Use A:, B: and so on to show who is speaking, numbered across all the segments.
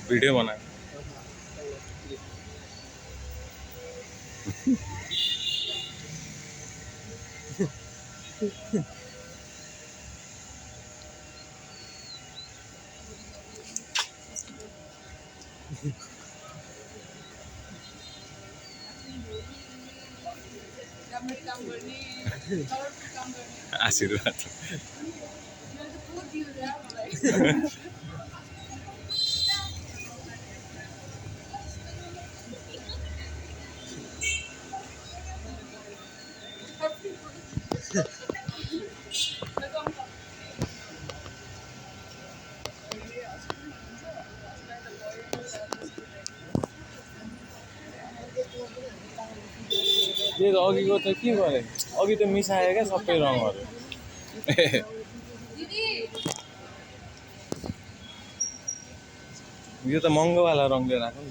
A: video बनायो आशीर्वाद ये तो अघिको त के गरे अघि त मिसायो क्या सबै रङहरू यो त महँगोवाला रङले राख्नु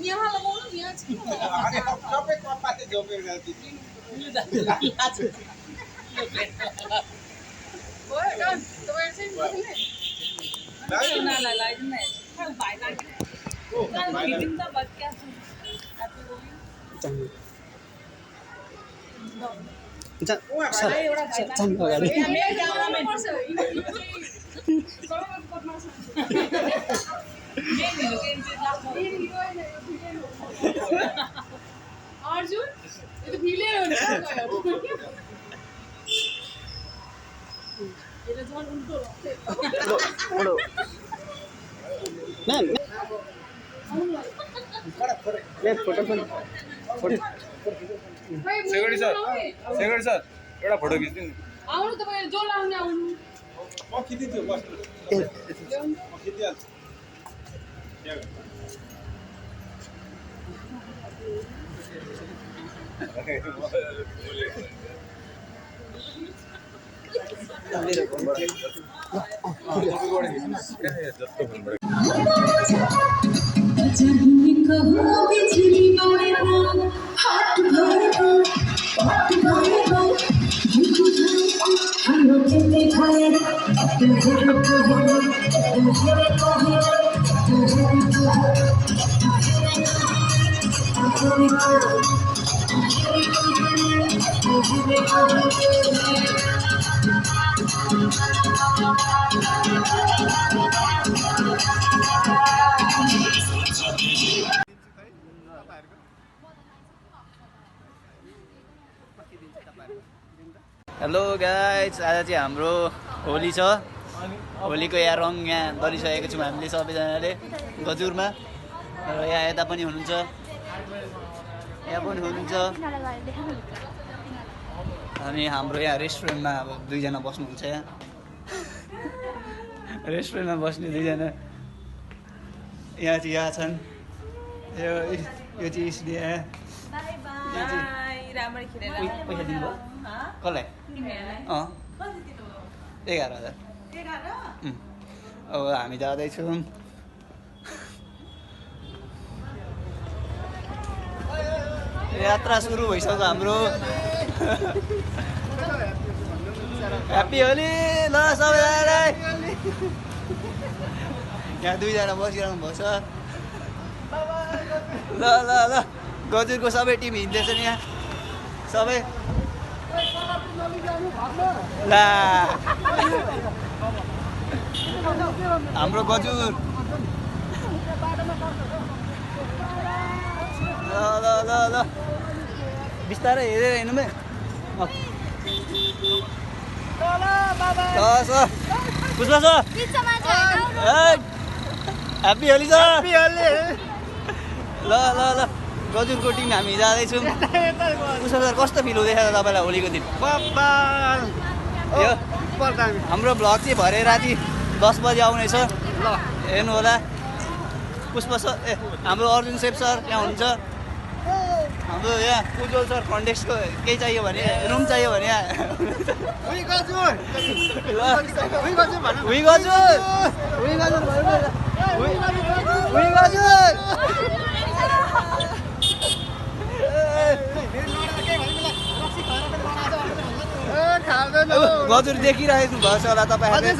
A: नि
B: यहाँ लगाउनु नि यहाँ
C: सबै कपाले जोपेर गयो
B: अर्जुन यो त भिलेर हो नि यो झन् उल्टो
A: सेक्रेटरी सर एउटा फोटो खिच्दिनु नि
B: आउनु तपाईँ जो लाउने आउनु
C: म खिचिदिन्छु बस्नु म खिचिहाल्छु
D: हेलो गाइज आज चाहिँ हाम्रो होली छ होलीको यहाँ रङ यहाँ दलिसकेको छौँ हामीले सबैजनाले गजुरमा र यहाँ यता पनि हुनुहुन्छ यहाँ पनि हुनुहुन्छ अनि हाम्रो यहाँ रेस्टुरेन्टमा अब दुईजना बस्नुहुन्छ यहाँ रेस्टुरेन्टमा बस्ने दुईजना यहाँ चाहिँ यहाँ छन् यो चाहिँ इसले पैसा दिनुभयो कसलाई 11,000 अब हामी जाँदैछौँ यात्रा सुरु भइसक्यो हाम्रो ह्याप्पी होली ल सबैजनालाई यहाँ दुईजना बसिरहनु भएको छ ल ल ल गजुरको सबै टिम हिँड्दैछ नि यहाँ सबै ला हाम्रो गजुर ल ल ल ल बिस्तारै हेरेर हिँड्नु मे sir Pushpa sir happy Holi sir ल ल ल गजुरको टिम हामी जाँदैछौँ पुष्पा सर कस्तो फिल हुँदैछ तपाईँलाई होलीको दिन यो हाम्रो भ्लग चाहिँ भरे राति 10 बजी आउनेछ ल हेर्नु होला पुष्पा सर ए हाम्रो अर्जुन सेप सर यहाँ हुनुहुन्छ हाम्रो यहाँ उज्जवल सर फ्रन्ट डेस्कको केही चाहियो भने रुम चाहियो भने यहाँ गजुर देखिरहेको भएको छ होला तपाईँहरूले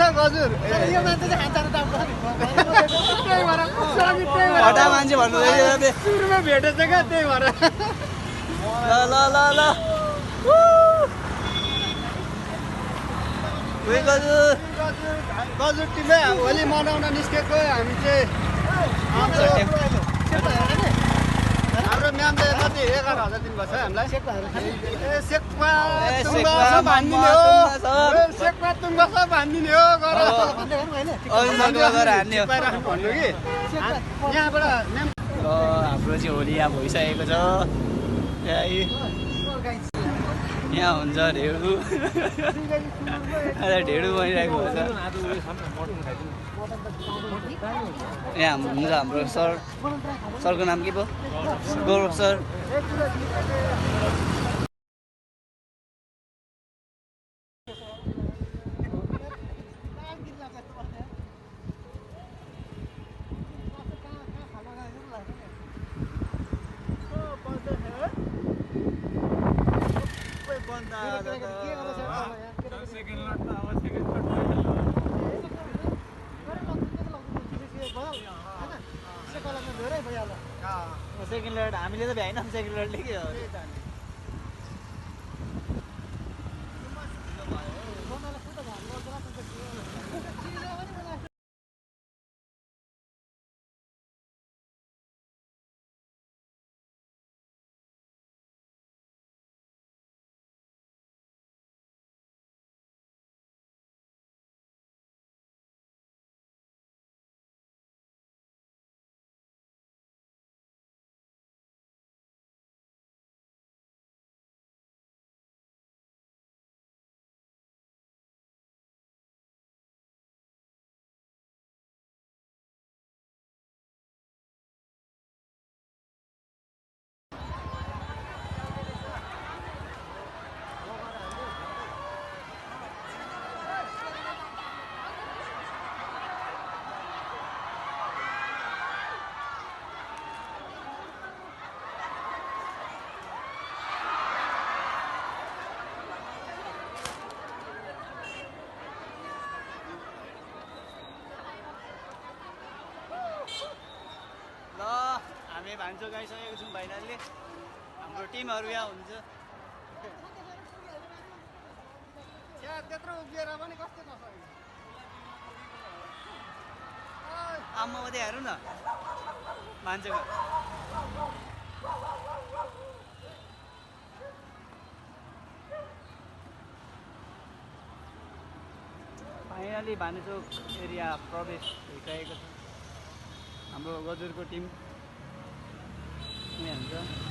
D: हटा मान्छे भन्नुहुँदैछ
E: भेटेछ क्या त्यही भएर
D: ल ल ल ल
E: गजुर टिमले होली मनाउन निस्केको हामी चाहिँ हाम्रो म्यामले कति 11,000 दिनुभएको छ हामीलाई सेक्पा भन्दिने हो भन्नु कि यहाँबाट
D: हाम्रो चाहिँ होली यहाँ भइसकेको छ यहाँ हुन्छ ढेँडु ढेँडु बनिरहेको हुन्छ यहाँ हुन्छ हाम्रो सर सरको नाम के पो गौरव सर सेकेन्ड लड हामीले त भ्याएन सेकेन्ड लडले के हो हामी भान्चो गइसकेको छौँ फाइनल्ली हाम्रो टिमहरू यहाँ हुन्छ
E: त्यत्रो उभिएर पनि कस्तो नसक्यो
D: आम्मा मात्रै हेरौँ न भान्चोको फाइनली भानुचोक एरिया प्रवेश भइसकेको छ हाम्रो गजुरको टिम यहाँ हुन्छ